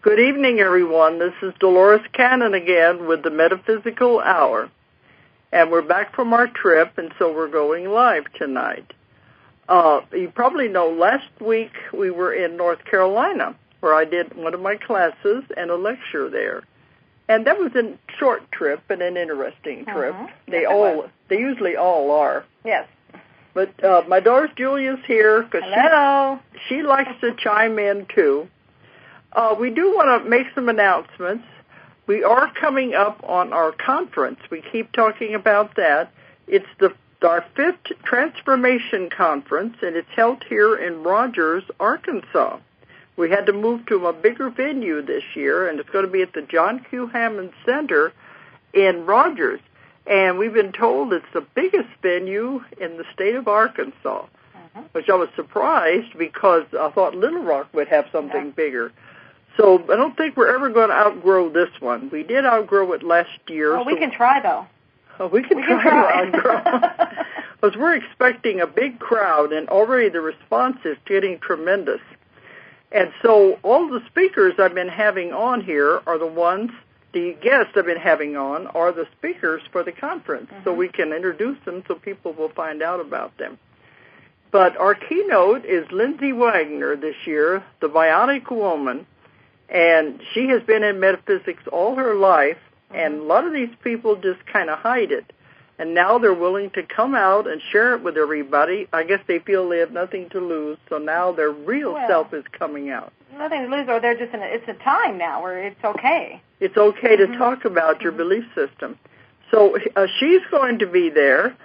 Good evening, everyone. This is Dolores Cannon again with the Metaphysical Hour. And we're back from our trip, and so we're going live tonight. You probably know last week we were in North Carolina, where I did one of my classes and a lecture there. And that was a short trip and an interesting trip. Yes, They usually all are. Yes. But my daughter Julia's here because she likes to chime in too. We do want to make some announcements. We are coming up on our conference. We keep talking about that. It's our 5th Transformation Conference, and it's held here in Rogers, Arkansas. We had to move to a bigger venue this year, and it's going to be at the John Q. Hammond Center in Rogers. And we've been told it's the biggest venue in the state of Arkansas, which I was surprised because I thought Little Rock would have something bigger. So I don't think we're ever going to outgrow this one. We did outgrow it last year. Well, we can try, though. We can try to outgrow. Because we're expecting a big crowd, and already the response is getting tremendous. And so all the speakers I've been having on here are the guests I've been having on are the speakers for the conference, so we can introduce them so people will find out about them. But our keynote is Lindsay Wagner this year, the Bionic Woman, and she has been in metaphysics all her life, and a lot of these people just kind of hide it. And now they're willing to come out and share it with everybody. I guess they feel they have nothing to lose, so now their real self is coming out. Nothing to lose, or they're just it's a time now where it's okay. It's okay to talk about your belief system. So she's going to be there,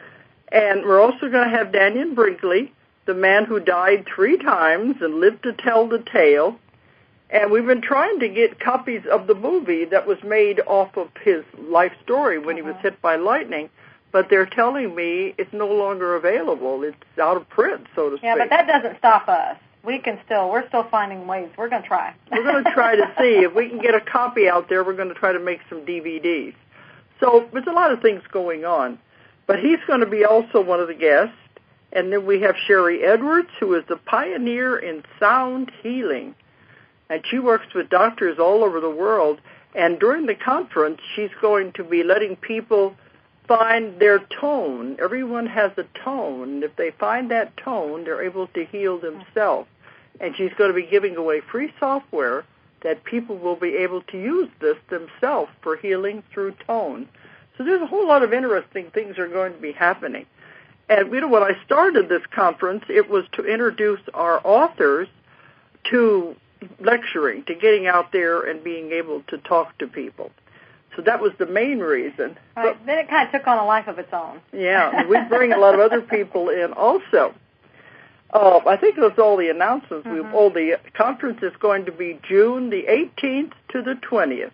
and we're also going to have Daniel Brinkley, the man who died 3 times and lived to tell the tale. And we've been trying to get copies of the movie that was made off of his life story when he was hit by lightning, but they're telling me it's no longer available. It's out of print, so to speak. Yeah, but that doesn't stop us. We're still finding ways. We're going to try. We're going to try to see if we can get a copy out there. We're going to try to make some DVDs. So there's a lot of things going on. But he's going to be also one of the guests. And then we have Sherry Edwards, who is the pioneer in sound healing. And she works with doctors all over the world. And during the conference, she's going to be letting people find their tone. Everyone has a tone. If they find that tone, they're able to heal themselves. And she's going to be giving away free software that people will be able to use this themselves for healing through tone. So there's a whole lot of interesting things are going to be happening. And when I started this conference, it was to introduce our authors to lecturing, to getting out there and being able to talk to people. So that was the main reason. Right. But then it kind of took on a life of its own. Yeah, and we bring a lot of other people in also. I think that's all the announcements. The conference is going to be June the 18th to the 20th.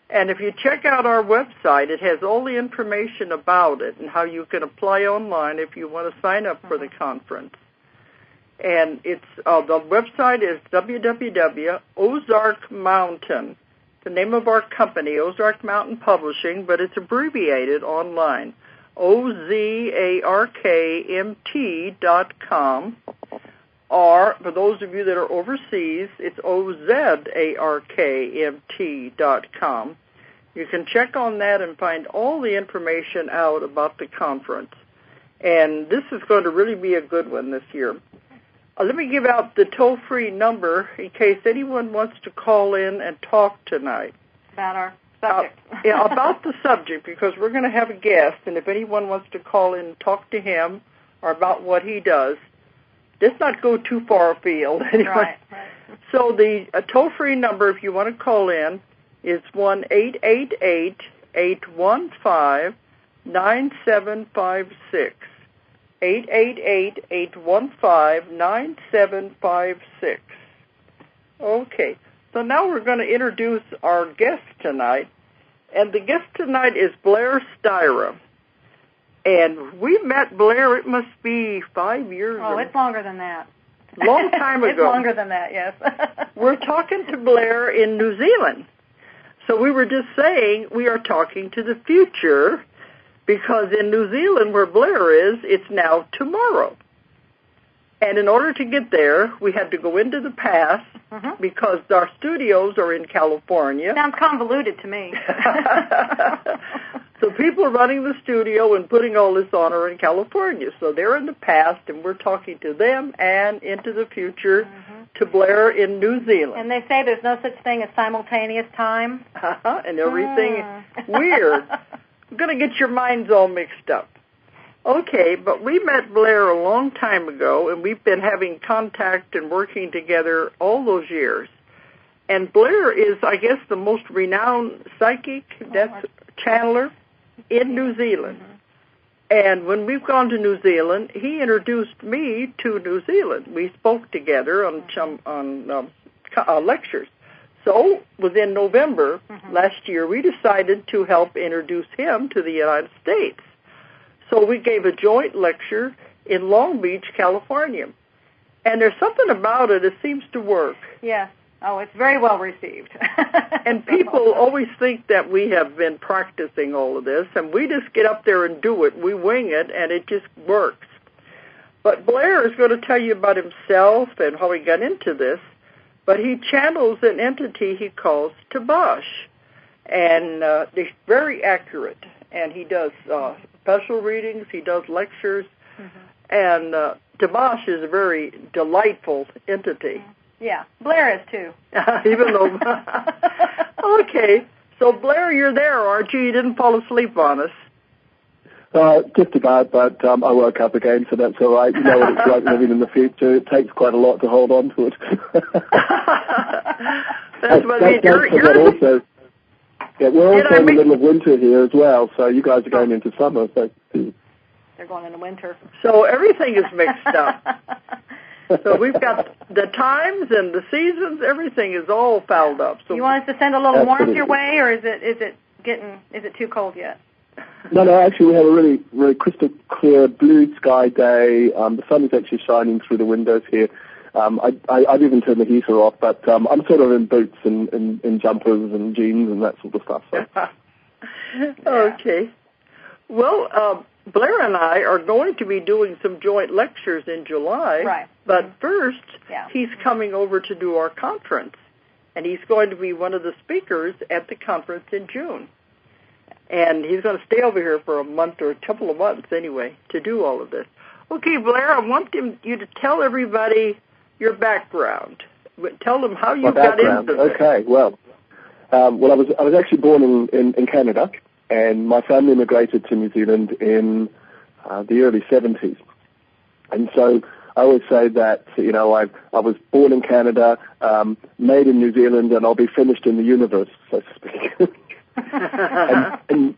And if you check out our website, it has all the information about it and how you can apply online if you want to sign up for the conference. And it's the website is www.Ozark Mountain. The name of our company, Ozark Mountain Publishing, but it's abbreviated online, OZARKMT.com. Or, for those of you that are overseas, it's OZARKMT.com. You can check on that and find all the information out about the conference. And this is going to really be a good one this year. Let me give out the toll-free number in case anyone wants to call in and talk tonight. About our subject. About the subject, because we're going to have a guest, and if anyone wants to call in and talk to him or about what he does, let's not go too far afield. Anyway. Right. So the toll-free number, if you want to call in, is 1-888-815-9756. 888-815-9756. Okay, so now we're going to introduce our guest tonight, and the guest tonight is Blair Styra. And we met Blair, it must be 5 years ago. Oh, it's longer than that. Long time ago. It's longer than that, yes. We're talking to Blair in New Zealand. So we were just saying we are talking to the future, because in New Zealand, where Blair is, it's now tomorrow. And in order to get there, we had to go into the past because our studios are in California. Sounds convoluted to me. So people running the studio and putting all this on are in California. So they're in the past, and we're talking to them and into the future to Blair in New Zealand. And they say there's no such thing as simultaneous time. And everything weird. I'm going to get your minds all mixed up. Okay, but we met Blair a long time ago, and we've been having contact and working together all those years. And Blair is, I guess, the most renowned psychic channeler in New Zealand. And when we've gone to New Zealand, he introduced me to New Zealand. We spoke together on lectures. So within November last year, we decided to help introduce him to the United States. So we gave a joint lecture in Long Beach, California. And there's something about it, it seems to work. Yes. Oh, it's very well received. And people always think that we have been practicing all of this, and we just get up there and do it. We wing it, and it just works. But Blair is going to tell you about himself and how he got into this, but he channels an entity he calls Tabash, and it's very accurate, and he does special readings, he does lectures, and Tabash is a very delightful entity. Yeah, Blair is too. Even though... Okay, so Blair, you're there, aren't you? You didn't fall asleep on us. Just about, but I woke up again, so that's all right. You know what it's like living in the future. It takes quite a lot to hold on to it. That's what I mean. We're also in the middle of winter here as well, so you guys are going into summer. So they're going into winter. So everything is mixed up. So we've got the times and the seasons, everything is all fouled up. So you want us to send a little warmth your way, or is it too cold yet? No, actually we have a really, really crystal clear blue sky day. The sun is actually shining through the windows here. I've even turned the heater off, but I'm sort of in boots and in jumpers and jeans and that sort of stuff. So. Okay. Well, Blair and I are going to be doing some joint lectures in July. Right. But first, he's coming over to do our conference, and he's going to be one of the speakers at the conference in June. And he's going to stay over here for a month or a couple of months anyway to do all of this. Okay, Blair, I want you to tell everybody your background. Tell them how you got into this. Okay, well, I was actually born in Canada, and my family immigrated to New Zealand in the early 70s. And so I always say that, I was born in Canada, made in New Zealand, and I'll be finished in the universe, so to speak. and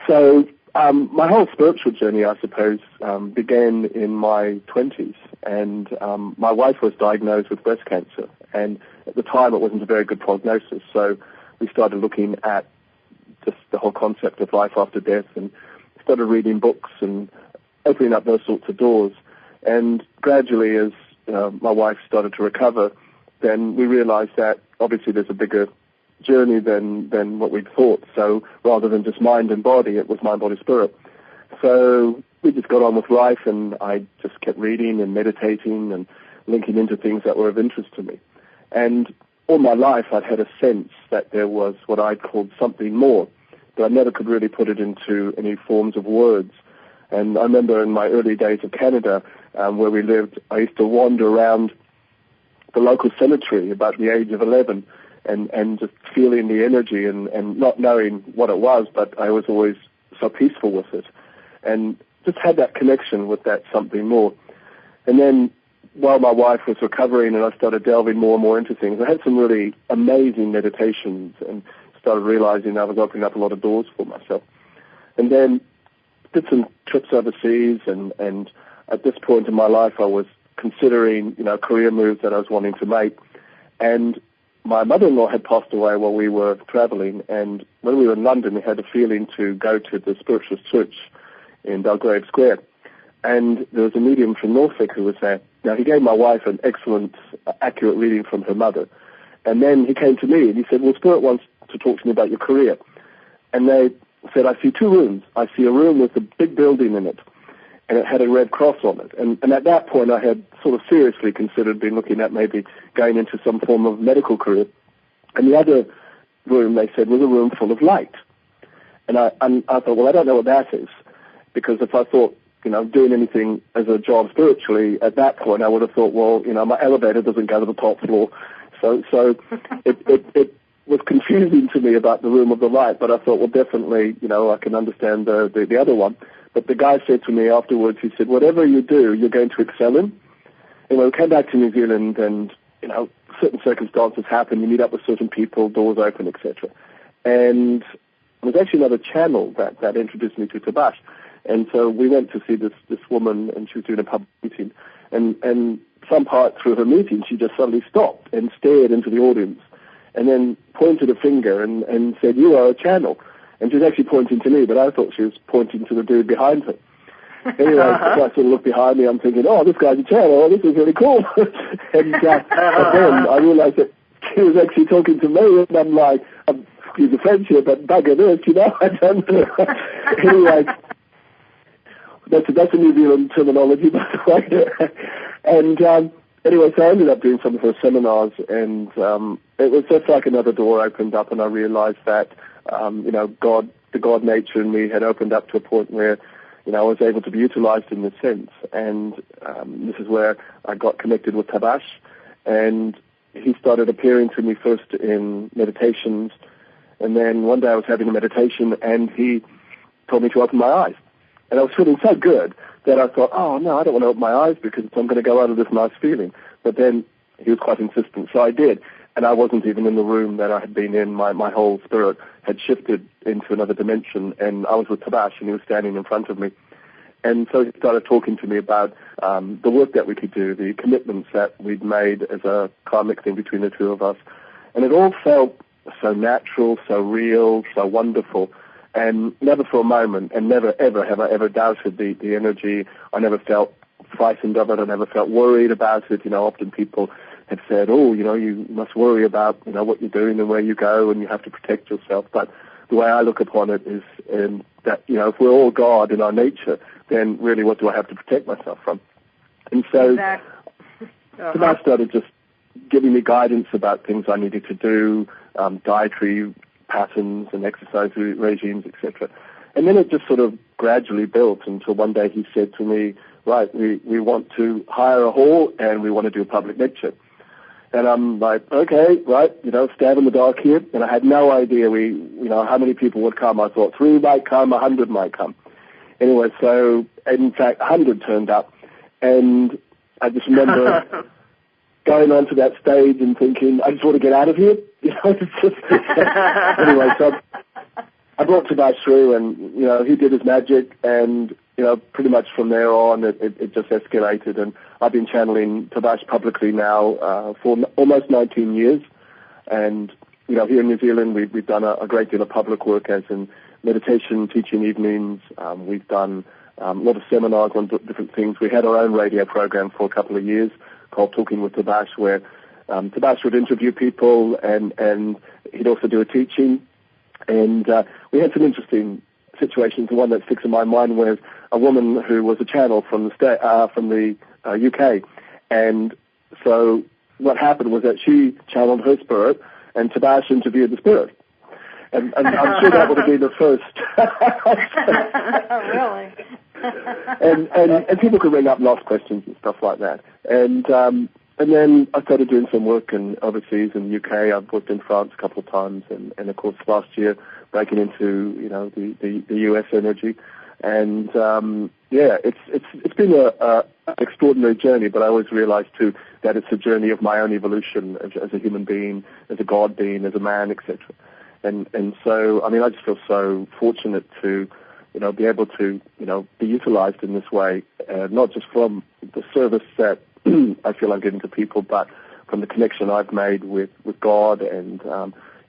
so my whole spiritual journey, I suppose, began in my 20s, and my wife was diagnosed with breast cancer, and at the time it wasn't a very good prognosis, so we started looking at just the whole concept of life after death and started reading books and opening up those sorts of doors. And gradually, as my wife started to recover, then we realized that obviously there's a bigger journey than what we'd thought. So rather than just mind and body, it was mind, body, spirit. So we just got on with life, and I just kept reading and meditating and linking into things that were of interest to me. And all my life I'd had a sense that there was what I'd called something more, but I never could really put it into any forms of words. And I remember in my early days of Canada, where we lived, I used to wander around the local cemetery about the age of 11 and just feeling the energy and not knowing what it was, but I was always so peaceful with it and just had that connection with that something more. And then while my wife was recovering and I started delving more and more into things, I had some really amazing meditations and started realizing I was opening up a lot of doors for myself. And then did some trips overseas, and at this point in my life I was considering, career moves that I was wanting to make. And my mother-in-law had passed away while we were traveling, and when we were in London we had a feeling to go to the Spiritualist Church in Belgrave Square. And there was a medium from Norfolk who was there. Now, he gave my wife an excellent, accurate reading from her mother. And then he came to me and he said, well, Spirit wants to talk to me about your career. And they said, I see two rooms. I see a room with a big building in it. and it had a red cross on it. And at that point, I had sort of seriously considered looking at maybe going into some form of medical career. And the other room, they said, was a room full of light. And I thought, well, I don't know what that is, because if I thought, doing anything as a job spiritually, at that point I would have thought, well, my elevator doesn't go to the top floor. So it was confusing to me about the room of the light, but I thought, well, definitely, I can understand the other one. But the guy said to me afterwards, he said, whatever you do, you're going to excel in. And when we came back to New Zealand and, certain circumstances happen, you meet up with certain people, doors open, etc. And it was actually another channel that introduced me to Tabash. And so we went to see this woman, and she was doing a public meeting. And some part through her meeting, she just suddenly stopped and stared into the audience and then pointed a finger and said, you are a channel. And she was actually pointing to me, but I thought she was pointing to the dude behind her. Anyway, so I sort of looked behind me, I'm thinking, oh, this guy's a channel, oh, this is really cool. And but then I realized that she was actually talking to me, and I'm like, excuse the French here, but bugger this, I don't know. Anyway, that's a New Zealand terminology, by the way. And anyway, so I ended up doing some of her seminars, and it was just like another door opened up, and I realized that, God, the God nature in me had opened up to a point where, I was able to be utilized in this sense. And this is where I got connected with Tabash, and he started appearing to me first in meditations, and then one day I was having a meditation, and he told me to open my eyes. And I was feeling so good that I thought, oh, no, I don't want to open my eyes because I'm going to go out of this nice feeling. But then he was quite insistent, so I did. And I wasn't even in the room that I had been in. My whole spirit had shifted into another dimension, and I was with Tabash, and he was standing in front of me. And so he started talking to me about the work that we could do, the commitments that we'd made as a karmic thing between the two of us. And it all felt so natural, so real, so wonderful. And never for a moment, and never ever have I ever doubted the energy. I never felt frightened of it. I never felt worried about it. Often people have said, oh, you must worry about, what you're doing and where you go, and you have to protect yourself. But the way I look upon it is that, if we're all God in our nature, then really what do I have to protect myself from? And so exactly. I started just giving me guidance about things I needed to do, dietary patterns and exercise regimes, etc. And then it just sort of gradually built until one day he said to me, right, we want to hire a hall and we want to do a public lecture. And I'm like, okay, right, stab in the dark here. And I had no idea how many people would come. I thought 3 might come, 100 might come. Anyway, so in fact 100 turned up. And I just remember going onto that stage and thinking, I just want to get out of here. It's just, anyway, so I brought Tabash through, and, he did his magic, and, pretty much from there on, it just escalated. And I've been channeling Tabash publicly now for almost 19 years. And, here in New Zealand, we've done a great deal of public work, as in meditation, teaching evenings. We've done a lot of seminars on different things. We had our own radio program for a couple of years called Talking with Tabash, where Tabash would interview people, and he'd also do a teaching. And we had some interesting situations. The one that sticks in my mind was a woman who was a channel from the UK. And so what happened was that she channeled her spirit, and Tabash interviewed the spirit. And I'm sure that would have been the first. Really? and people could ring up and ask questions and stuff like that. And then I started doing some work overseas in the UK. I've worked in France a couple of times, and of course last year breaking into the US energy. And it's been an extraordinary journey. But I always realized too that it's a journey of my own evolution as a human being, as a God being, as a man, etc. And so, I just feel so fortunate to, be able to, be utilized in this way, not just from the service that I feel I'm giving to people, but from the connection I've made with God and,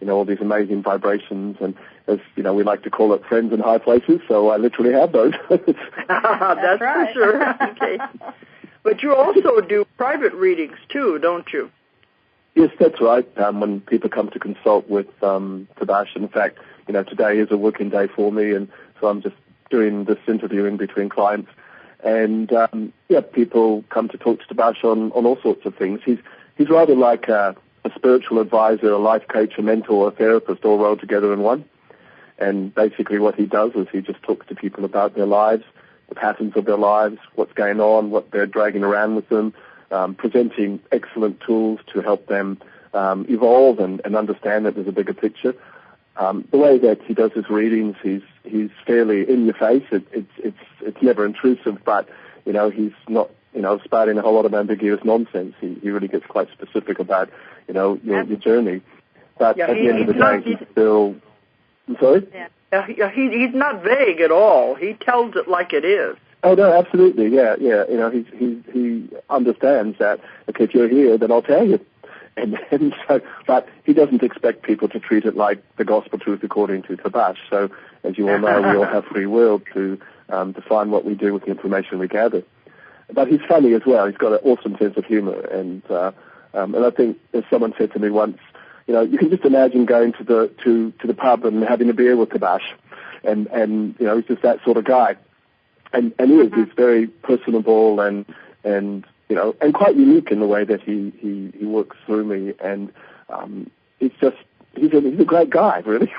all these amazing vibrations. And as, we like to call it, friends in high places, so I literally have those. That's right. For sure. Okay. But you also do private readings too, don't you? Yes, that's right. When people come to consult with Tabash, in fact, today is a working day for me, and so I'm just doing this interviewing between clients. And people come to talk to Tabash on all sorts of things. He's rather like a spiritual advisor, a life coach, a mentor, a therapist, all rolled together in one. And basically what he does is he just talks to people about their lives, the patterns of their lives, what's going on, what they're dragging around with them, presenting excellent tools to help them evolve and understand that there's a bigger picture. The way that he does his readings, he's fairly in your face. It's never intrusive, but he's not spouting a whole lot of ambiguous nonsense. He really gets quite specific about your journey. But at the end of the day, he's still. I'm sorry? Yeah. He's not vague at all. He tells it like it is. Oh no, absolutely, yeah. He understands that. Okay, if you're here, then I'll tell you. And so, but he doesn't expect people to treat it like the gospel truth according to Tabash. So, as you all know, we all have free will to define what we do with the information we gather. But he's funny as well. He's got an awesome sense of humor, and I think, as someone said to me once, you can just imagine going to the pub and having a beer with Tabash, and he's just that sort of guy, and he is. He's very personable and quite unique in the way that he works through me, and he's a great guy, really.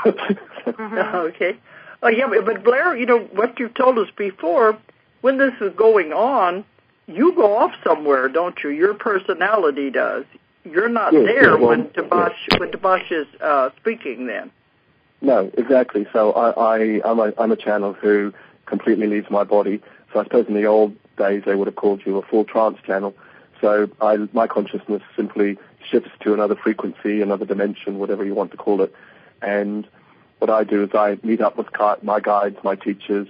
Okay. Oh yeah, but Blair, what you've told us before, when this is going on, you go off somewhere, don't you? Your personality does. You're not there when Tabash is speaking. Then. No, exactly. So I'm a channel who completely leaves my body. So I suppose in the old days they would have called you a full trance channel. So my consciousness simply shifts to another frequency, another dimension, whatever you want to call it. And what I do is I meet up with my guides, my teachers.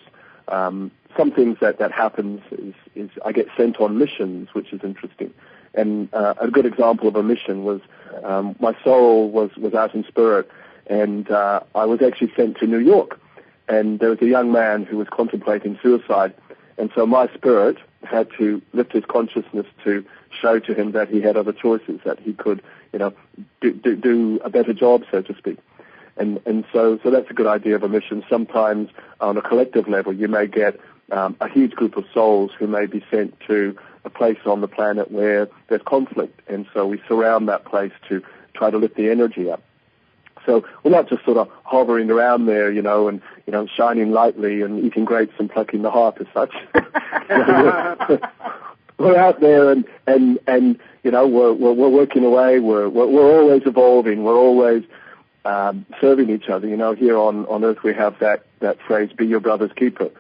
Some things that happens is I get sent on missions, which is interesting. And a good example of a mission was my soul was out in spirit, and I was actually sent to New York. And there was a young man who was contemplating suicide, and so my spirit had to lift his consciousness to show to him that he had other choices, that he could, do a better job, so to speak. And so that's a good idea of a mission. Sometimes on a collective level, you may get a huge group of souls who may be sent to a place on the planet where there's conflict, and so we surround that place to try to lift the energy up. So we're not just sort of hovering around there, and shining lightly and eating grapes and plucking the heart as such. We're out there and we're working away. We're always evolving. We're always serving each other. Here on Earth we have that phrase, "Be your brother's keeper."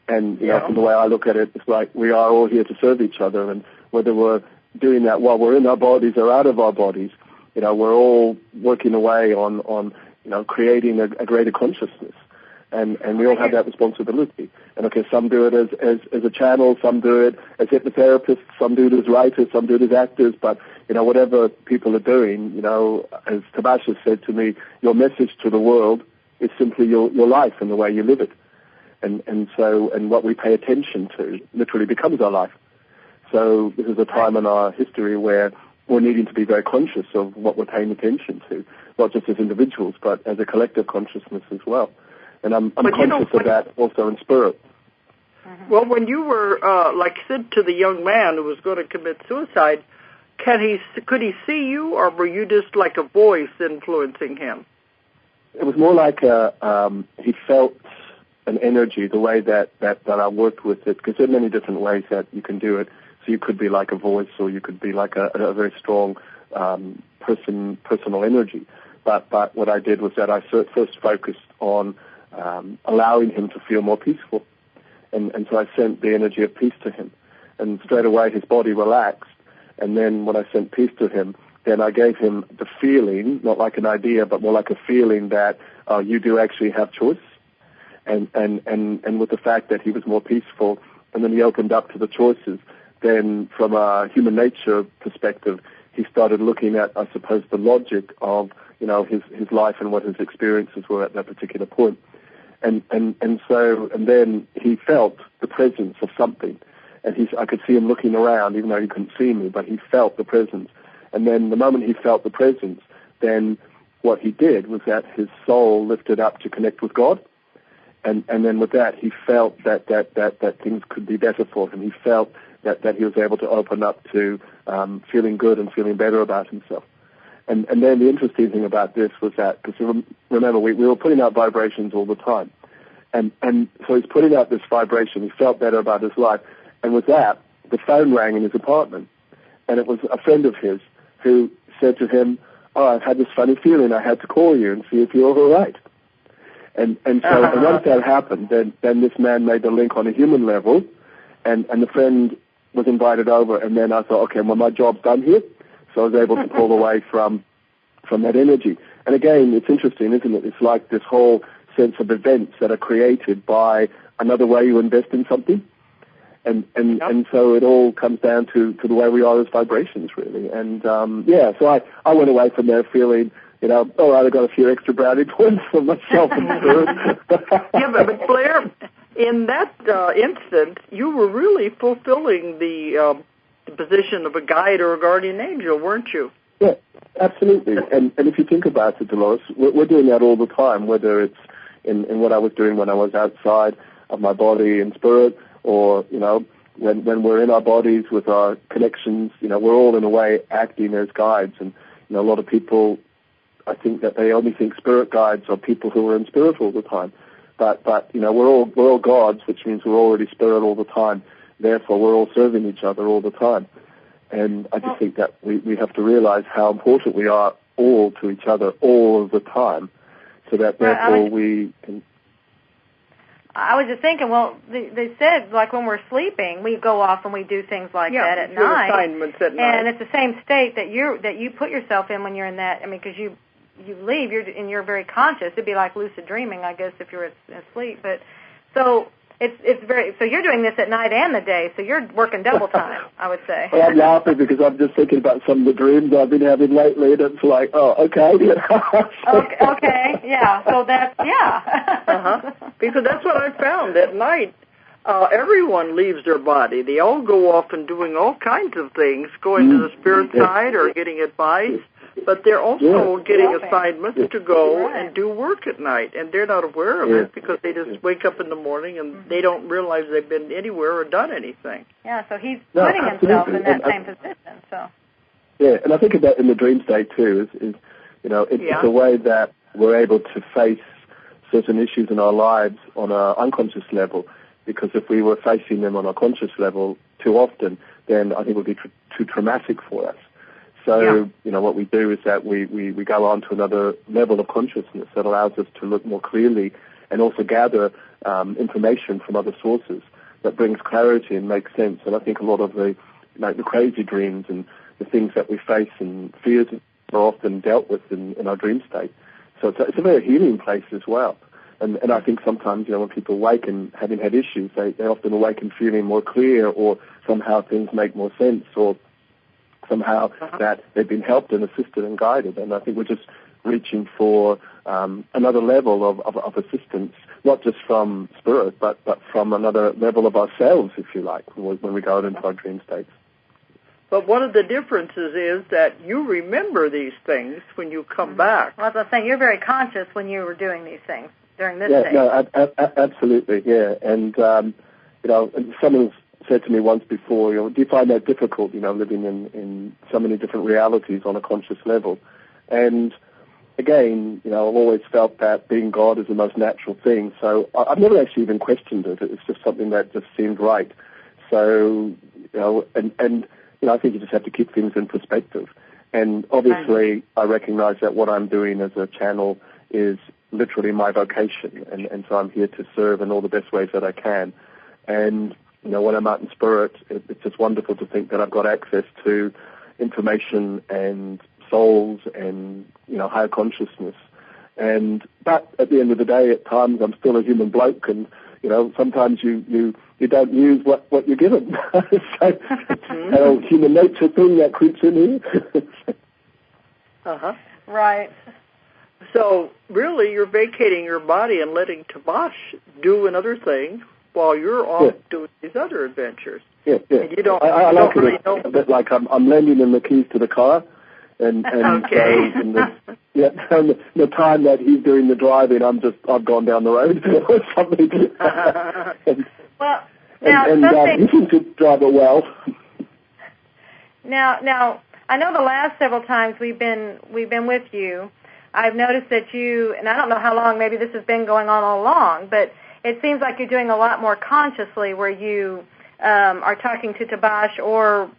And from the way I look at it, it's like we are all here to serve each other, and whether we're doing that while we're in our bodies or out of our bodies, we're all working away on creating a greater consciousness, and we all have that responsibility. And okay, some do it as a channel, some do it as hypnotherapists, some do it as writers, some do it as actors, but whatever people are doing, as Tabash has said to me, your message to the world is simply your life and the way you live it. And what we pay attention to literally becomes our life. So this is a time in our history where we're needing to be very conscious of what we're paying attention to, not just as individuals, but as a collective consciousness as well. And I'm conscious of that also in spirit. Well, when you were, said to the young man who was going to commit suicide, could he see you, or were you just like a voice influencing him? It was more like he felt an energy, the way that I worked with it, because there are many different ways that you can do it. So you could be like a voice, or you could be like a very strong personal energy. But what I did was that I first focused on allowing him to feel more peaceful. And so I sent the energy of peace to him. And straight away his body relaxed. And then when I sent peace to him, then I gave him the feeling, not like an idea, but more like a feeling that you do actually have choice. And with the fact that he was more peaceful, and then he opened up to the choices, then from a human nature perspective, he started looking at, I suppose, the logic of, his life and what his experiences were at that particular point. And then he felt the presence of something. And I could see him looking around, even though he couldn't see me, but he felt the presence. And then the moment he felt the presence, then what he did was that his soul lifted up to connect with God. And then with that, he felt that things could be better for him. He felt that he was able to open up to feeling good and feeling better about himself. And then the interesting thing about this was that, because remember, we were putting out vibrations all the time. And so he's putting out this vibration. He felt better about his life. And with that, the phone rang in his apartment. And it was a friend of his who said to him, "Oh, I've had this funny feeling. I had to call you and see if you're all right." And once that happened, then this man made the link on a human level, and the friend was invited over. And then I thought, okay, well, my job's done here. So I was able to pull away from that energy. And again, it's interesting, isn't it? It's like this whole sense of events that are created by another way you invest in something. And so it all comes down to the way we are as vibrations, really. And, so I went away from there feeling, all right, I got a few extra brownie points for myself and Spirit. but Blair, in that instance, you were really fulfilling the position of a guide or a guardian angel, weren't you? Yeah, absolutely. And if you think about it, Dolores, we're doing that all the time, whether it's in what I was doing when I was outside of my body in spirit, or, when we're in our bodies with our connections, we're all in a way acting as guides. And, a lot of people, I think that they only think spirit guides are people who are in spirit all the time. But we're all gods, which means we're already spirit all the time. Therefore, we're all serving each other all the time. And I just think that we have to realize how important we are all to each other all of the time, so that therefore we can... I was just thinking, well, they said, like, when we're sleeping, we go off and we do things like that at night. Assignments at night. And it's the same state that you put yourself in when you're in that. I mean, because you leave, you're very conscious. It'd be like lucid dreaming, I guess, if you're asleep. But so it's very. So you're doing this at night and the day. So you're working double time, I would say. Well, I'm laughing because I'm just thinking about some of the dreams I've been having lately, and it's like, oh, okay. okay, yeah. So that's Because that's what I found at night. Everyone leaves their body. They all go off and doing all kinds of things, going to the spirit side or getting advice. But they're also getting assignments to go and do work at night, and they're not aware of it because they just wake up in the morning and they don't realize they've been anywhere or done anything. Yeah, so he's putting himself in that same position. So. Yeah, and I think about in the dream state too is it's a way that we're able to face certain issues in our lives on an unconscious level, because if we were facing them on a conscious level too often, then I think it would be too traumatic for us. So, what we do is that we go on to another level of consciousness that allows us to look more clearly and also gather information from other sources that brings clarity and makes sense. And I think a lot of the crazy dreams and the things that we face and fears are often dealt with in our dream state. So it's a very healing place as well. And I think sometimes, when people awaken having had issues, they often awaken feeling more clear, or somehow things make more sense, or somehow that they've been helped and assisted and guided. And I think we're just reaching for another level of assistance, not just from spirit, but from another level of ourselves, if you like, when we go out into our dream states. But one of the differences is that you remember these things when you come back. Well, as I was saying, you're very conscious when you were doing these things during this stage. No, absolutely, yeah. And, someone's said to me once before, do you find that difficult, living in so many different realities on a conscious level? And again, I've always felt that being God is the most natural thing. So I've never actually even questioned it. It's just something that just seemed right. So, I think you just have to keep things in perspective. And obviously, I recognize that what I'm doing as a channel is literally my vocation. And so I'm here to serve in all the best ways that I can. And when I'm out in spirit, it's just wonderful to think that I've got access to information and souls and, higher consciousness. But at the end of the day, at times I'm still a human bloke, and, sometimes you don't use what you're given. So it's a human nature thing that creeps in here. Right. So really you're vacating your body and letting Tabash do another thing while you're off doing these other adventures. Yeah. And you don't, I like really it a bit like I'm lending them the keys to the car, And okay. so the time that he's doing the driving, I've gone down the road or something. Well, now he seems to drive it well. Now, I know the last several times we've been with you, I've noticed that you, and I don't know how long, maybe this has been going on all along, but it seems like you're doing a lot more consciously, where you are talking to Tabash, or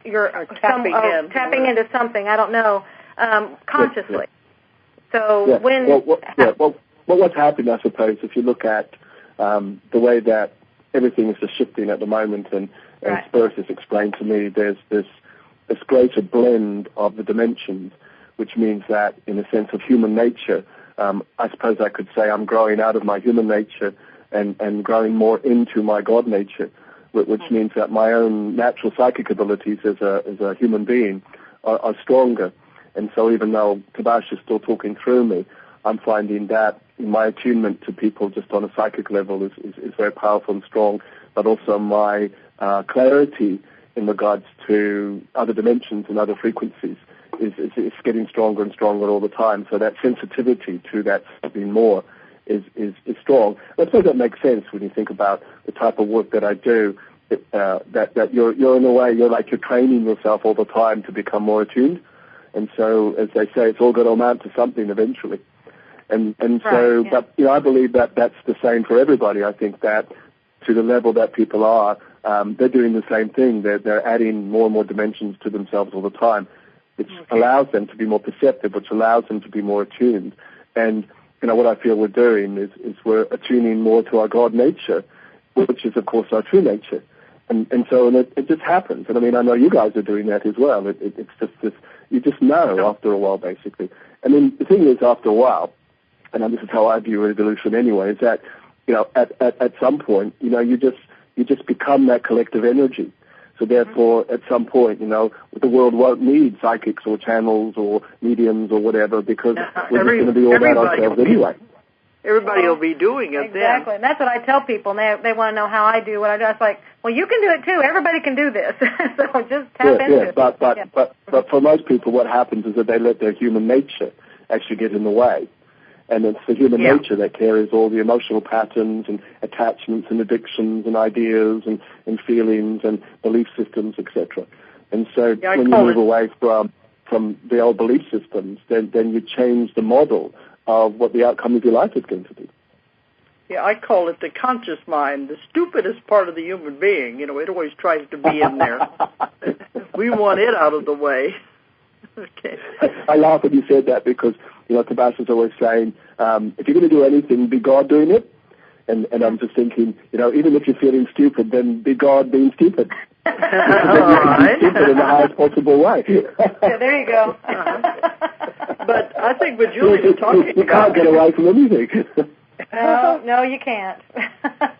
you're tapping into something. I don't know, consciously. So what's happened, I suppose, if you look at the way that everything is just shifting at the moment, and Spirit has explained to me, there's this greater blend of the dimensions, which means that in a sense of human nature, I suppose I could say I'm growing out of my human nature and growing more into my God nature, which means that my own natural psychic abilities as a human being are stronger. And so even though Tabash is still talking through me, I'm finding that my attunement to people just on a psychic level is very powerful and strong, but also my clarity in regards to other dimensions and other frequencies is getting stronger and stronger all the time. So that sensitivity to that something more is strong. I suppose that makes sense when you think about the type of work that I do. That you're in a way, you're training yourself all the time to become more attuned. And so, as they say, it's all going to amount to something eventually. And so, but I believe that that's the same for everybody. I think that to the level that people are, they're doing the same thing. They're adding more and more dimensions to themselves all the time, which allows them to be more perceptive, which allows them to be more attuned. And what I feel we're doing is we're attuning more to our God nature, which is of course our true nature. And so it just happens. And I know you guys are doing that as well. It's just this, you just know after a while, basically. The thing is, after a while, and this is how I view evolution anyway, is that, at some point, you just become that collective energy. So therefore, at some point, the world won't need psychics or channels or mediums or whatever, because we're just going to be all about ourselves anyway. Everybody will be doing it then. Exactly. And that's what I tell people. And they want to know how I do what I do. It's like, well, you can do it too. Everybody can do this. So just tap into it. But for most people, what happens is that they let their human nature actually get in the way. And it's the human nature that carries all the emotional patterns and attachments and addictions and ideas and feelings and belief systems, etc. And so when you move away from the old belief systems, then you change the model of what the outcome of your life is going to be. Yeah, I call it the conscious mind, the stupidest part of the human being. It always tries to be in there. We want it out of the way. Okay. I laugh when you said that because, Tabash is always saying, if you're going to do anything, be God doing it. And I'm just thinking, even if you're feeling stupid, then be God being stupid. All right. Stupid in the highest possible way. Yeah, there you go. But I think what Julie was talking about... You can't get away from anything. No, you can't.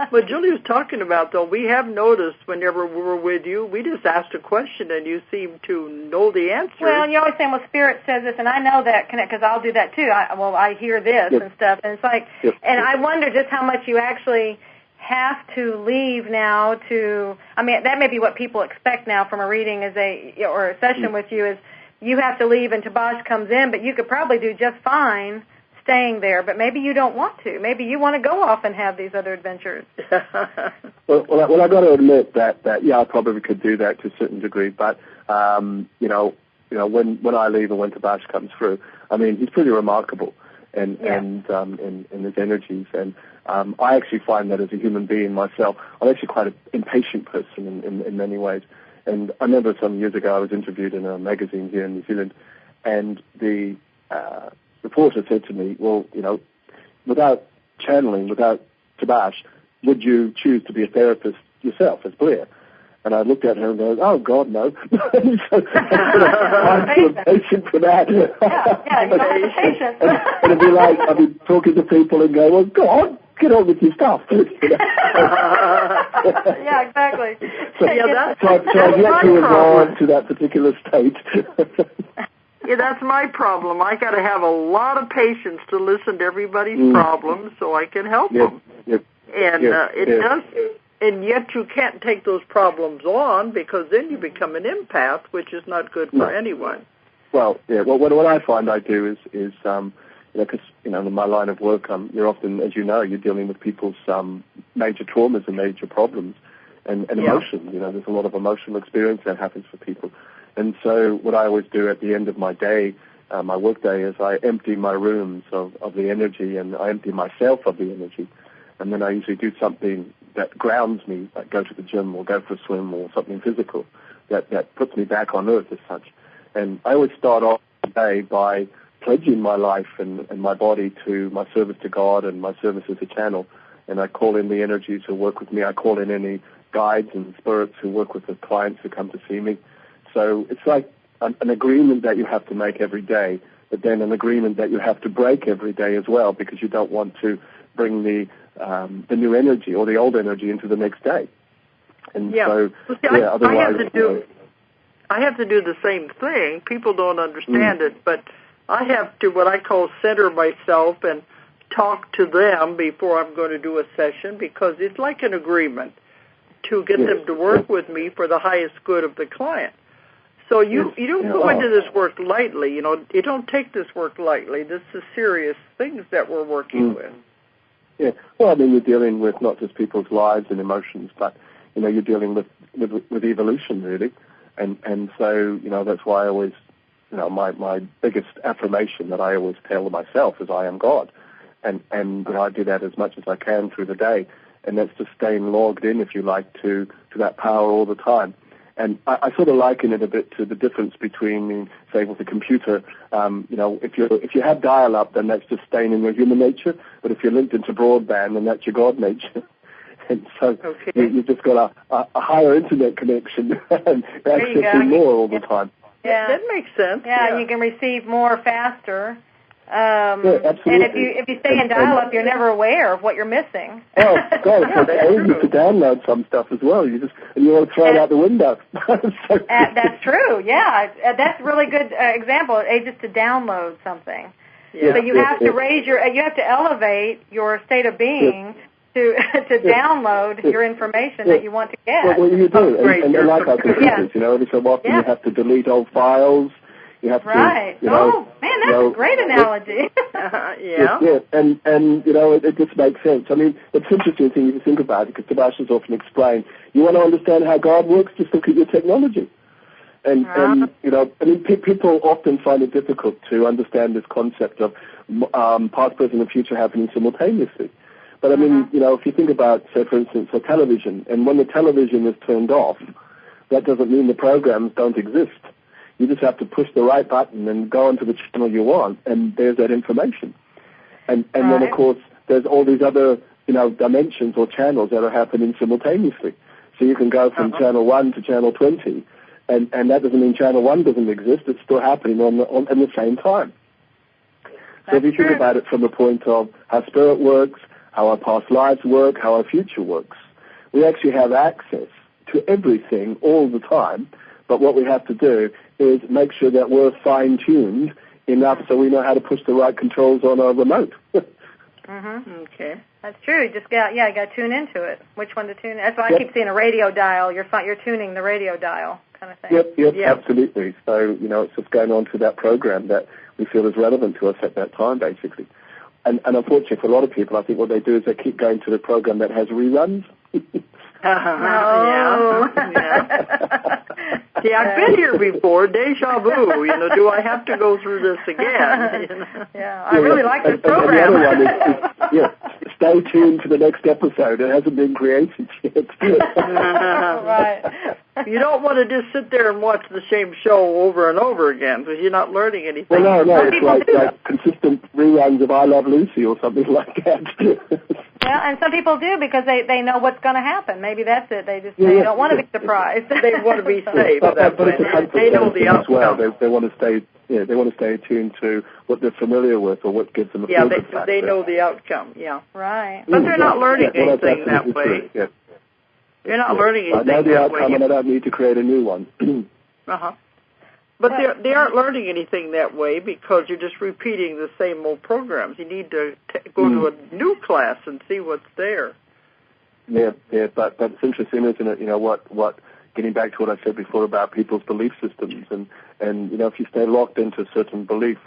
What Julie was talking about, though, we have noticed whenever we're with you, we just asked a question and you seem to know the answer. Well, you're always saying, well, Spirit says this, and I know that because I'll do that too. I hear this and stuff, and it's like, and I wonder just how much you actually have to leave now to, that may be what people expect now from a reading or a session with you, is you have to leave and Tabash comes in, but you could probably do just fine staying there, but maybe you don't want to. Maybe you want to go off and have these other adventures. Well, I got to admit that I probably could do that to a certain degree, but when I leave and when Tabash comes through, he's pretty remarkable in his energies, and I actually find that as a human being myself, I'm actually quite an impatient person in many ways. And I remember some years ago I was interviewed in a magazine here in New Zealand, and the reporter said to me, well, without channeling, without Tabash, would you choose to be a therapist yourself as Blair? And I looked at her and go, oh, God, no. I'm too impatient for that. And it'd be like, I'd be talking to people and go, well, God, get on with your stuff. Yeah, exactly. So I've yet to evolve to that particular state. Yeah, that's my problem. I got to have a lot of patience to listen to everybody's problems so I can help them. It does. And yet you can't take those problems on because then you become an empath, which is not good for anyone. Well, yeah. Well, what I find I do is because in my line of work, you're often, as you know, you're dealing with people's major traumas and major problems and emotions. There's a lot of emotional experience that happens for people, and so what I always do at the end of my day, my work day, is I empty my rooms of the energy, and I empty myself of the energy, and then I usually do something that grounds me, like go to the gym or go for a swim or something physical that puts me back on earth as such. And I always start off the day by pledging my life and my body to my service to God and my service as a channel. And I call in the energies who work with me. I call in any guides and spirits who work with the clients who come to see me. So it's like an agreement that you have to make every day, but then an agreement that you have to break every day as well, because you don't want to bring the new energy or the old energy into the next day. And otherwise, I have to do the same thing. People don't understand it, but I have to, what I call, center myself and talk to them before I'm going to do a session, because it's like an agreement to get them to work with me for the highest good of the client. So you don't go into this work lightly. You don't take this work lightly. This is serious things that we're working with. Yeah. Well, you're dealing with not just people's lives and emotions, but you're dealing with evolution, really. And so, that's why I always, my biggest affirmation that I always tell myself is I am God. And I do that as much as I can through the day. And that's just staying logged in, if you like, to that power all the time. And I sort of liken it a bit to the difference between, say, with a computer. If you have dial-up, then that's just staying in your human nature. But if you're linked into broadband, then that's your God nature. And so you've just got a higher internet connection and accessing more all the time. Yeah, that makes sense. Yeah, you can receive more faster. Absolutely. And if you stay in dial-up, you're never aware of what you're missing. Oh, God, it's easy to download some stuff as well. You want to throw it out the window. That's true, yeah. That's a really good example. Just to download something. Yeah. So you have to you have to elevate your state of being to download your information that you want to get. Well, you do. And like our computers, every so often you have to delete old files. You have to, oh, man, that's a great analogy. Yeah, and it just makes sense. It's interesting thing if you think about it, because Tabash has often explained, you want to understand how God works, just look at your technology. And people often find it difficult to understand this concept of past, present, and future happening simultaneously. But if you think about, say, for instance, a television, and when the television is turned off, that doesn't mean the programs don't exist. You just have to push the right button and go onto the channel you want, and there's that information. And then, of course, there's all these other, dimensions or channels that are happening simultaneously. So you can go from channel 1 to channel 20, and that doesn't mean channel 1 doesn't exist. It's still happening at the same time. So if you think about it from the point of how spirit works, how our past lives work, how our future works, we actually have access to everything all the time. But what we have to do is make sure that we're fine-tuned enough so we know how to push the right controls on our remote. Okay. That's true. You just you got to tune into it. Which one to tune in? That's why I keep seeing a radio dial. You're tuning the radio dial kind of thing. Yep, absolutely. So, it's just going on to that program that we feel is relevant to us at that time, basically. And unfortunately for a lot of people, I think what they do is they keep going to the program that has reruns. Yeah, I've been here before. Deja vu. Do I have to go through this again? Yeah, I really like this program. And the other one is, stay tuned to the next episode. It hasn't been created yet. Right. You don't want to just sit there and watch the same show over and over again, because you're not learning anything. Well, no, it's like consistent reruns of I Love Lucy or something like that. Yeah, and some people do because they know what's going to happen. Maybe that's it. They don't want to be surprised. They want to be safe. But it's a comfort they know the outcome. as well. They want to stay. They want to stay attuned to what they're familiar with or what gives them a feel-good factor. They know the outcome. Yeah, right. But they're not learning anything that way. Yeah. You're not learning anything I know the that outcome, way. and I don't need to create a new one. But they aren't learning anything that way because you're just repeating the same old programs. You need to go to a new class and see what's there. Yeah, but it's interesting, isn't it? What getting back to what I said before about people's belief systems, and if you stay locked into a certain belief,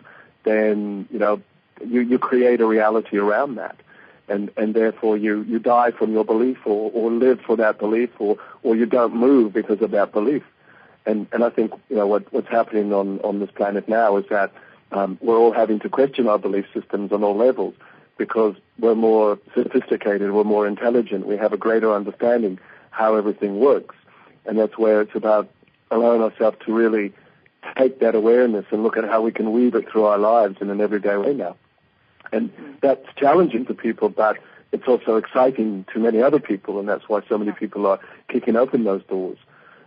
then you create a reality around that, and therefore you die from your belief, or live for that belief, or you don't move because of that belief. And I think what's happening on this planet now is that we're all having to question our belief systems on all levels, because we're more sophisticated, we're more intelligent, we have a greater understanding how everything works. And that's where it's about allowing ourselves to really take that awareness and look at how we can weave it through our lives in an everyday way now. And that's challenging to people, but it's also exciting to many other people, and that's why so many people are kicking open those doors.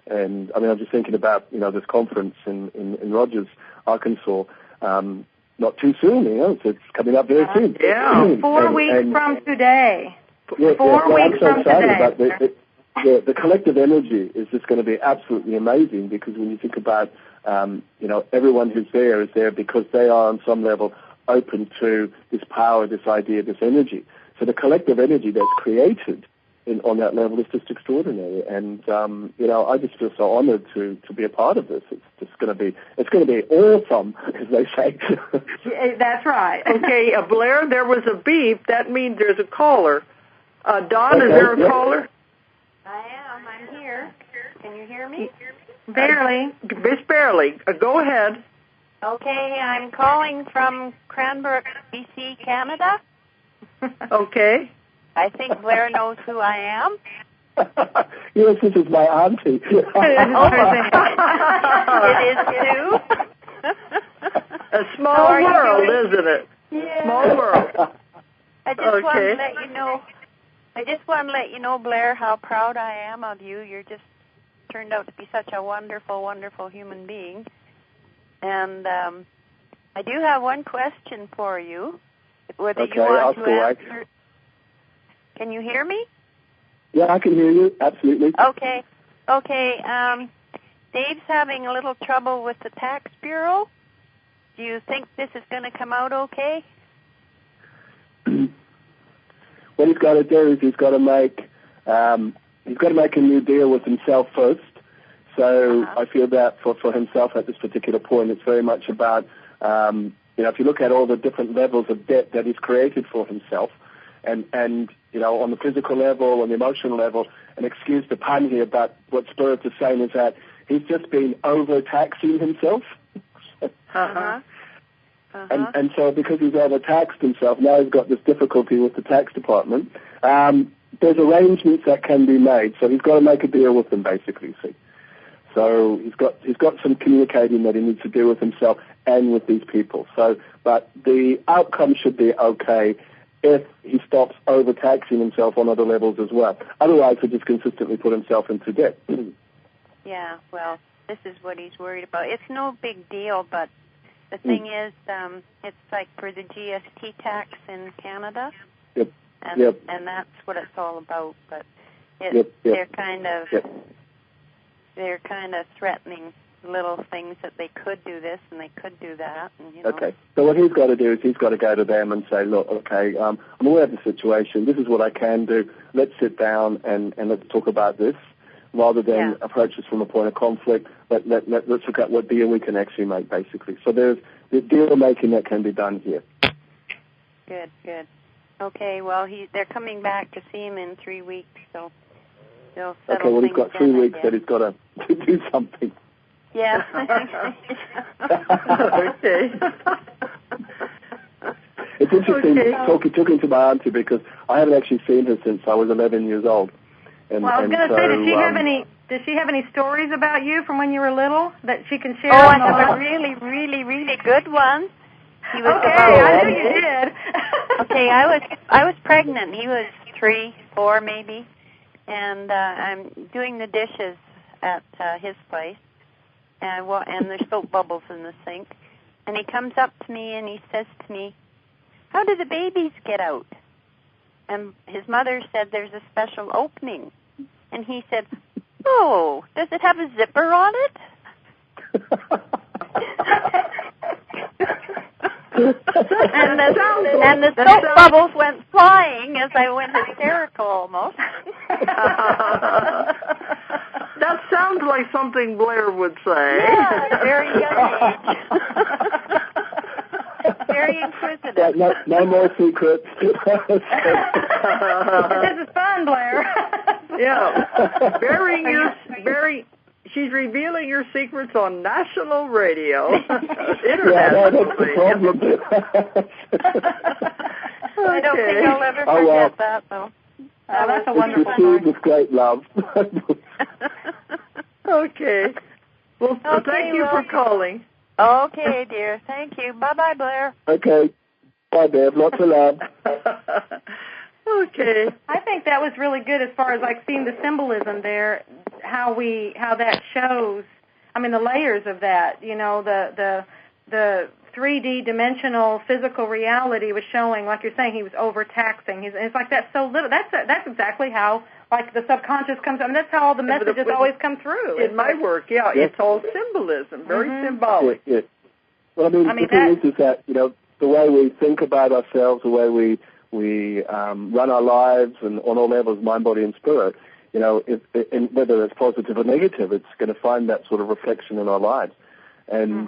And I mean, I'm just thinking about, this conference in Rogers, Arkansas, not too soon, it's coming up very soon. Yeah, 4 weeks from today. Yeah, 4 weeks from today. About the collective energy is just going to be absolutely amazing, because when you think about, everyone who's there is there because they are on some level open to this power, this idea, this energy. So the collective energy that's created on that level is just extraordinary, and I just feel so honored to be a part of this. It's going to be awesome, as they say. That's right. Okay, Blair, there was a beep. That means there's a caller. Dawn, is there a caller? I am. I'm here. Can you hear me? Barely. Just barely. Go ahead. Okay, I'm calling from Cranbrook, BC, Canada. Okay. I think Blair knows who I am. Yes, this is my auntie. It is too. A small world, isn't it? Yeah. Small world. I just want to let you know. I just want to let you know, Blair, how proud I am of you. You're just turned out to be such a wonderful, wonderful human being. And I do have one question for you. Whether you want to answer. Can you hear me? Yeah, I can hear you. Absolutely. Okay. Dave's having a little trouble with the tax bureau. Do you think this is going to come out okay? What he's got to do is he's got to make a new deal with himself first. So I feel that for himself at this particular point, it's very much about if you look at all the different levels of debt that he's created for himself, and on the physical level, on the emotional level, and excuse the pun here, but what Spirit is saying is that he's just been overtaxing himself. And so because he's overtaxed himself, now he's got this difficulty with the tax department. There's arrangements that can be made, so he's got to make a deal with them, basically, see. So he's got some communicating that he needs to do with himself and with these people. So, but the outcome should be okay if he stops overtaxing himself on other levels as well. Otherwise, he'll just consistently put himself into debt. Yeah, well, this is what he's worried about. It's no big deal, but the thing is, it's like for the GST tax in Canada. Yep. And that's what it's all about. But they're kind of threatening little things that they could do this and they could do that. And, Okay. So what he's got to do is he's got to go to them and say, look, okay, I'm aware of the situation. This is what I can do. Let's sit down and let's talk about this, rather than approach this from a point of conflict. Let's look at what deal we can actually make, basically. So there's the deal making that can be done here. Good. Okay, well, they're coming back to see him in 3 weeks, so they'll settle Okay, well, he's got 3 weeks that he's got to do something. Yeah. Okay. It's interesting talking to my auntie, because I haven't actually seen her since I was 11 years old. I was going to say, does she have any stories about you from when you were little that she can share? Oh, I have a really, really, really good one. He was I knew you did. Okay, I was pregnant. He was 3, 4 maybe, and I'm doing the dishes at his place, and there's soap bubbles in the sink, and he comes up to me and he says to me, "How do the babies get out?" And his mother said, "There's a special opening," and he said, "Oh, does it have a zipper on it?" and the soap bubbles went flying as I went hysterical almost. That sounds like something Blair would say. Yeah, very young age. Very inquisitive. No more secrets. This is fun, Blair. Yeah. She's revealing your secrets on national radio. Yeah, that's the problem. I don't think I'll ever forget that, though. Oh, that's a wonderful story. With great love. Okay. Well, thank you for calling. Okay, dear. Thank you. Bye-bye, Blair. Okay. Bye, Deb. Lots of love. Okay. I think that was really good as far as like seeing the symbolism there, how that shows. I mean, the layers of that. You know, the 3D dimensional physical reality was showing, like you're saying, he was overtaxing. It's like that's so little. That's exactly how like the subconscious comes. I mean, that's how all the messages always come through. In my work, it's all symbolism, very symbolic. Yeah. Well, I mean the thing is that the way we think about ourselves, the way we run our lives, and on all levels, mind, body, and spirit. Whether it's positive or negative, it's going to find that sort of reflection in our lives. And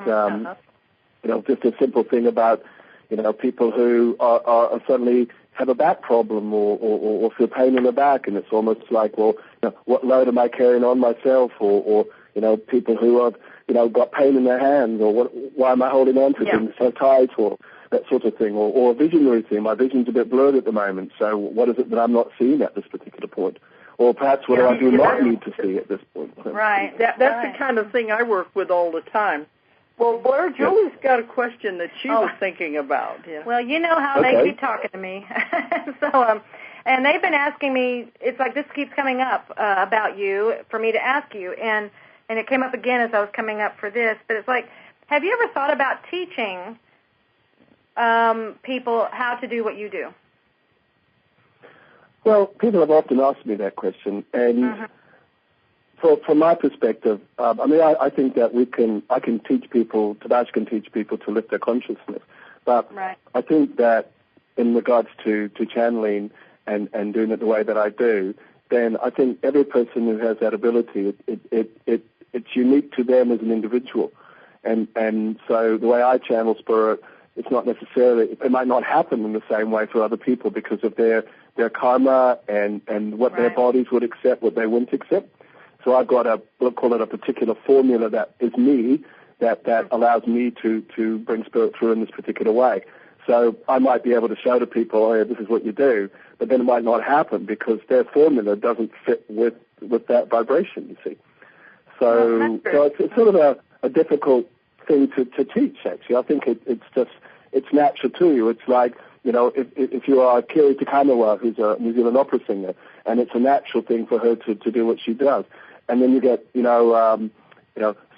just a simple thing about people who are suddenly have a back problem or feel pain in the back, and it's almost like, well, what load am I carrying on myself? Or people who have got pain in their hands, or why am I holding on to things so tight, or that sort of thing, or a visionary thing. My vision's a bit blurred at the moment, so what is it that I'm not seeing at this particular point? Or perhaps what do I do not need to see at this point? Right. That's the kind of thing I work with all the time. Well, Blair, Julie's got a question that she was thinking about. Yeah. Well, you know how they keep talking to me. And they've been asking me, it's like this keeps coming up about you for me to ask you. And it came up again as I was coming up for this. But it's like, have you ever thought about teaching people how to do what you do? Well, people have often asked me that question. And from my perspective, I think that I can teach people, Tabash can teach people to lift their consciousness. But I think that in regards to channeling and doing it the way that I do, then I think every person who has that ability, it's unique to them as an individual. And so the way I channel spirit, it's not necessarily, it might not happen in the same way for other people because of their karma and what their bodies would accept, what they wouldn't accept. So I've got we'll call it a particular formula that is me, that allows me to bring spirit through in this particular way. So I might be able to show to people, oh, yeah, this is what you do, but then it might not happen because their formula doesn't fit with that vibration, you see. So it's sort of a difficult thing to teach, actually. I think it's natural to you. It's like, if you are Kiri Takanawa, who's a New Zealand opera singer, and it's a natural thing for her to do what she does. And then you get,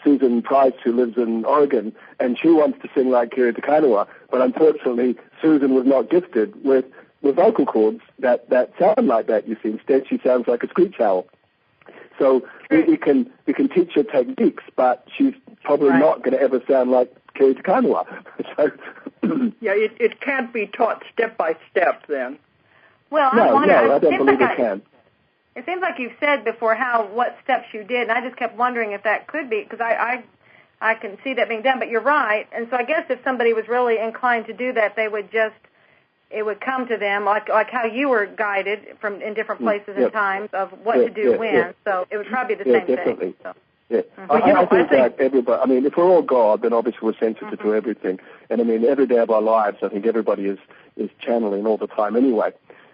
Susan Price, who lives in Oregon, and she wants to sing like Kiri Takanawa, but unfortunately Susan was not gifted with vocal cords that sound like that, you see. Instead, she sounds like a screech owl. So we can teach her techniques, but she's probably not going to ever sound like Kiri Takanawa. So it can't be taught step by step then. Well, I don't believe it can. It seems like you've said before what steps you did, and I just kept wondering if that could be, because I can see that being done, but you're right. And so I guess if somebody was really inclined to do that, it would come to them, like how you were guided in different places and times of what to do when. Yeah. So it would probably be the same definitely. thing. So. Yeah. I think that everybody, if we're all God, then obviously we're sensitive to everything. And every day of our lives, I think everybody is channeling all the time anyway.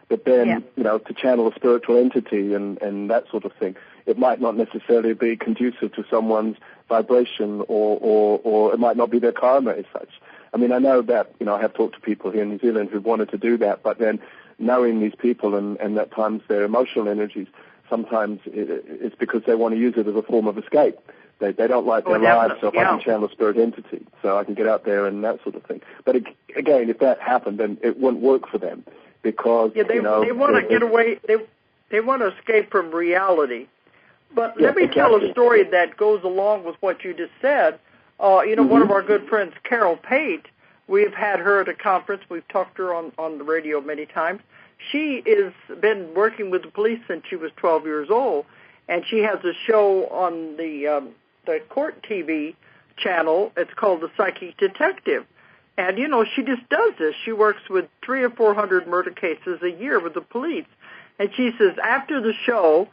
But then, to channel a spiritual entity and that sort of thing, it might not necessarily be conducive to someone's vibration or it might not be their karma as such. I know that, I have talked to people here in New Zealand who wanted to do that, but then knowing these people and at times their emotional energies, sometimes it's because they want to use it as a form of escape. They don't like their lives, so if I can channel a spirit entity, so I can get out there and that sort of thing. But again, if that happened, then it wouldn't work for them because they want to get away. They want to escape from reality. But let me tell a story that goes along with what you just said. One of our good friends, Carol Pate, we've had her at a conference. We've talked to her on the radio many times. She has been working with the police since she was 12 years old, and she has a show on the court TV channel. It's called The Psychic Detective. And, you know, she just does this. She works with 300 or 400 murder cases a year with the police. And she says after the show,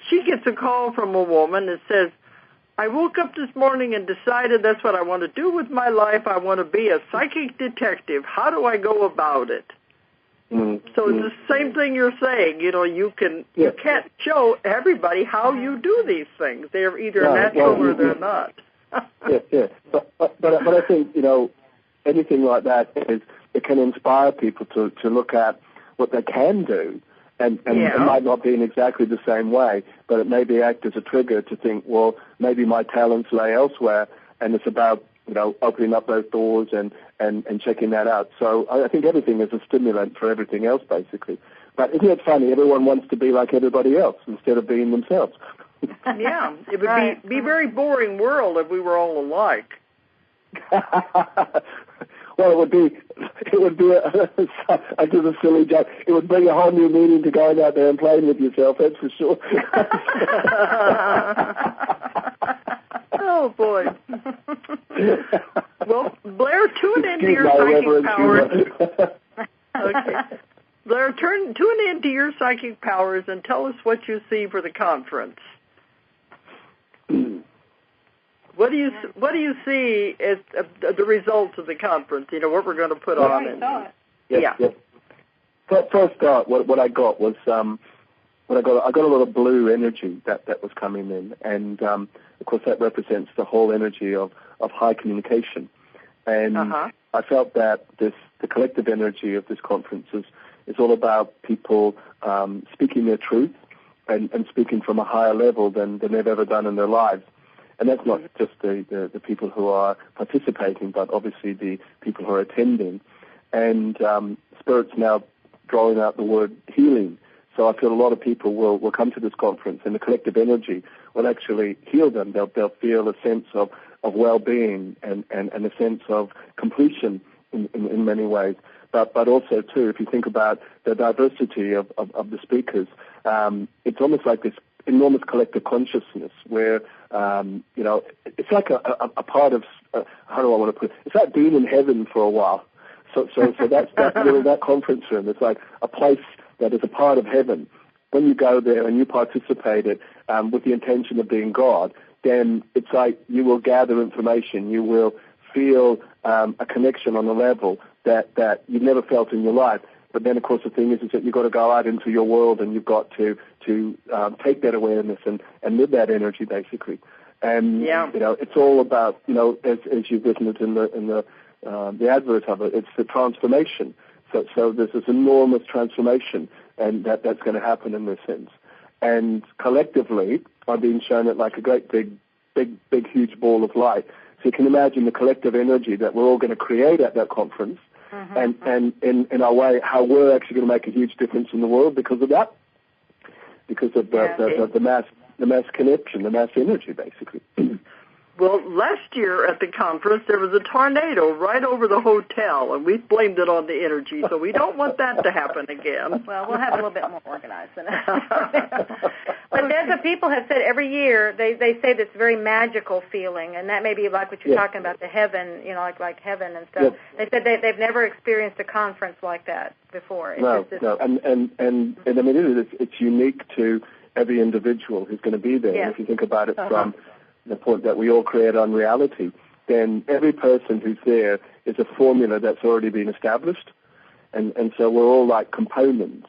she gets a call from a woman that says, I woke up this morning and decided that's what I want to do with my life. I want to be a psychic detective. How do I go about it? Mm-hmm. So it's the same thing you're saying. You know, you can't show everybody how you do these things. They're either natural or they're not. Yeah. But I think, you know, anything like that it can inspire people to look at what they can do, and it might not be in exactly the same way, but it maybe act as a trigger to think, well, maybe my talents lay elsewhere, and it's about, you know, opening up those doors and checking that out. So I think everything is a stimulant for everything else, basically. But isn't it funny? Everyone wants to be like everybody else instead of being themselves. Yeah, it would be a very boring world if we were all alike. Well, it would be I do the silly joke. It would bring a whole new meaning to going out there and playing with yourself, that's for sure. Oh, boy. Well, Blair, tune into your psychic powers. Okay. Blair, tune into your psychic powers and tell us what you see for the conference. What do you see as the results of the conference? You know, what we're going to put on it. Yeah. First start, what I got was I got a lot of blue energy that was coming in, and of course that represents the whole energy of high communication. And I felt that the collective energy of this conference is all about people speaking their truth and speaking from a higher level than they've ever done in their lives. And that's not just the people who are participating, but obviously the people who are attending. And Spirit's now drawing out the word healing. So I feel a lot of people will come to this conference, and the collective energy will actually heal them. They'll feel a sense of well-being and a sense of completion in many ways. But also, too, if you think about the diversity of the speakers, it's almost like this enormous collective consciousness where, you know, it's like a part of, how do I want to put it? It's like being in heaven for a while. So that's that conference room. It's like a place that is a part of heaven. When you go there and you participate it with the intention of being God, then it's like you will gather information. You will feel a connection on a level that you've never felt in your life. But then, of course, the thing is that you've got to go out into your world and you've got to take that awareness and live that energy, basically. And, you know, it's all about, you know, as you've written it in the advert of it, it's the transformation. So there's this enormous transformation, and that's going to happen in this sense. And collectively, I'm being shown it like a great big, huge ball of light. So you can imagine the collective energy that we're all going to create at that conference. And in our way, how we're actually going to make a huge difference in the world because of that, because of the mass connection, the mass energy, basically. Well, last year at the conference, there was a tornado right over the hotel, and we blamed it on the energy, so we don't want that to happen again. Well, we'll have a little bit more organized than that. But there's people have said every year, they say this very magical feeling, and that may be like what you're talking about, the heaven, you know, like heaven and stuff. They said they've never experienced a conference like that before. No. And I mean, it's unique to every individual who's going to be there. And if you think about it from the point that we all create on reality, then every person who's there is a formula that's already been established. And so we're all like components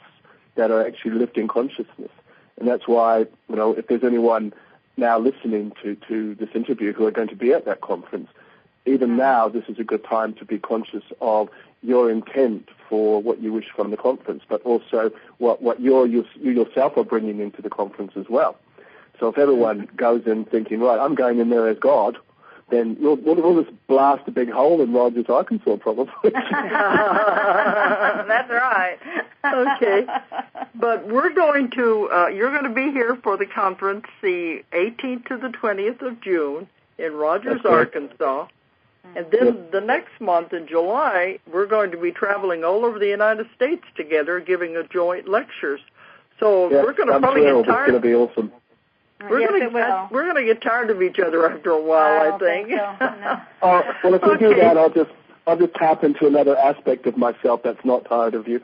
that are actually lifting consciousness. And that's why, you know, if there's anyone now listening to this interview who are going to be at that conference, even now this is a good time to be conscious of your intent for what you wish from the conference, but also what you yourself are bringing into the conference as well. So if everyone goes in thinking, right, I'm going in there as God, then we'll just blast a big hole in Roger's Arkansas, probably. That's right. Okay. But we're going to, you're going to be here for the conference the 18th to the 20th of June in Rogers, Arkansas. And then the next month in July, we're going to be traveling all over the United States together, giving a joint lectures. So we're going to probably It's going to be awesome. We're gonna get tired of each other after a while, I think. So. No. Well, if we do that, I'll just tap into another aspect of myself that's not tired of you.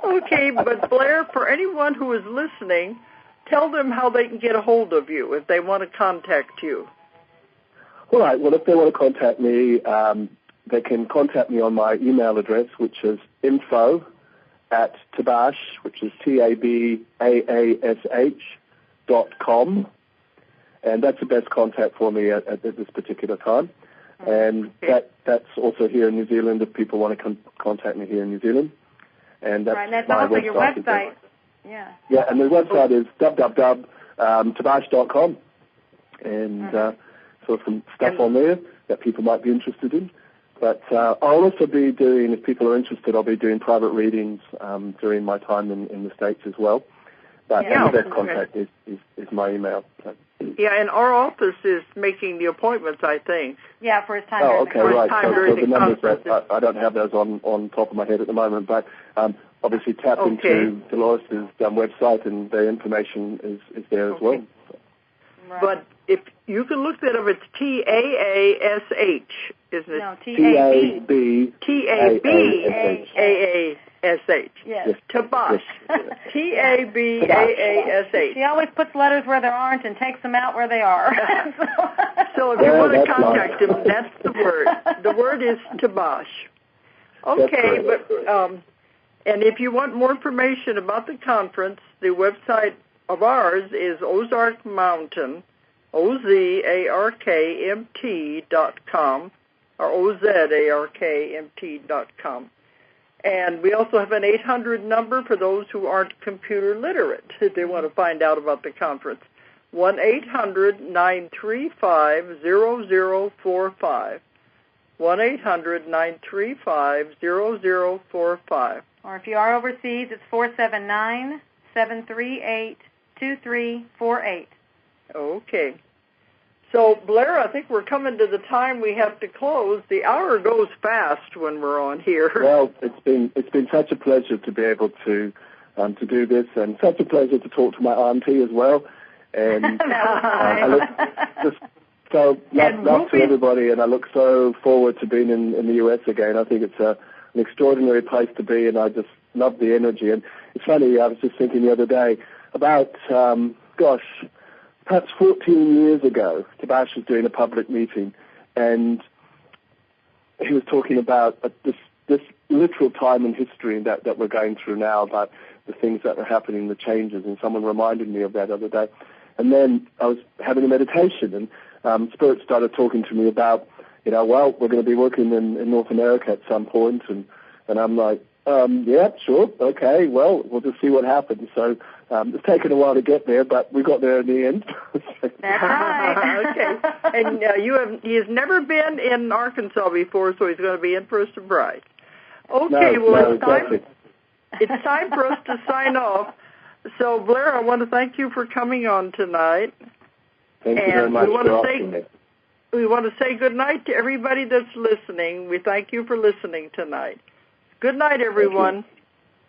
Okay, but Blair, for anyone who is listening, tell them how they can get a hold of you if they want to contact you. All right. Well, if they want to contact me, they can contact me on my email address, which is info@tabash, which is TABAASH.com, and that's the best contact for me at this particular time. And that's also here in New Zealand if people want to contact me here in New Zealand. And that's, right, and that's my also website. your website. Yeah. Yeah, and the website is www.tabash.com. And so some stuff on there that people might be interested in. But I'll also be doing, if people are interested, I'll be doing private readings during my time in the States as well. But the best contact is my email. So. Yeah, and our office is making the appointments, I think. Yeah, for his time. Oh, okay, right. So the numbers, I don't have those on top of my head at the moment, but obviously tap into Dolores' website, and the information is there as well. Right. But if you can look that up, it's TAASH, isn't it? No, TAB. TABAASH. Yes. Tabash. TABAASH. She always puts letters where there aren't and takes them out where they are. So if you want to contact him, that's the word. The word is Tabash. Okay, but and if you want more information about the conference, the website of ours is Ozark Mountain, OZARKMT.com, or OZARKMT.com. And we also have an 800 number for those who aren't computer literate if they want to find out about the conference. 1-800-935-0045. 1-800-935-0045. Or if you are overseas, it's 479-738-2348. Okay. So, Blair, I think we're coming to the time we have to close. The hour goes fast when we're on here. Well, it's been such a pleasure to be able to do this, and such a pleasure to talk to my auntie as well. And love to everybody, and I look so forward to being in the US again. I think it's an extraordinary place to be, and I just love the energy. And it's funny, I was just thinking the other day about, perhaps 14 years ago, Tabash was doing a public meeting, and he was talking about this literal time in history that we're going through now, about the things that are happening, the changes, and someone reminded me of that the other day. And then I was having a meditation, and Spirit started talking to me about, we're going to be working in North America at some point, and I'm like, yeah, sure, okay, well, we'll just see what happens. So it's taken a while to get there, but we got there in the end. That's right. Okay. And he has never been in Arkansas before, so he's going to be in for a surprise. Okay, it's time for us to sign off. So, Blair, I want to thank you for coming on tonight. Thank you very much for asking me. We want to say good night to everybody that's listening. We thank you for listening tonight. Good night, everyone.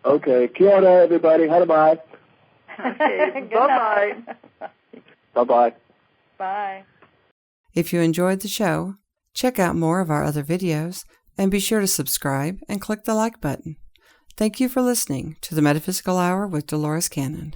Okay. Kia ora, everybody. Bye-bye. Okay. Bye-bye. Bye-bye. Bye. If you enjoyed the show, check out more of our other videos and be sure to subscribe and click the like button. Thank you for listening to the Metaphysical Hour with Dolores Cannon.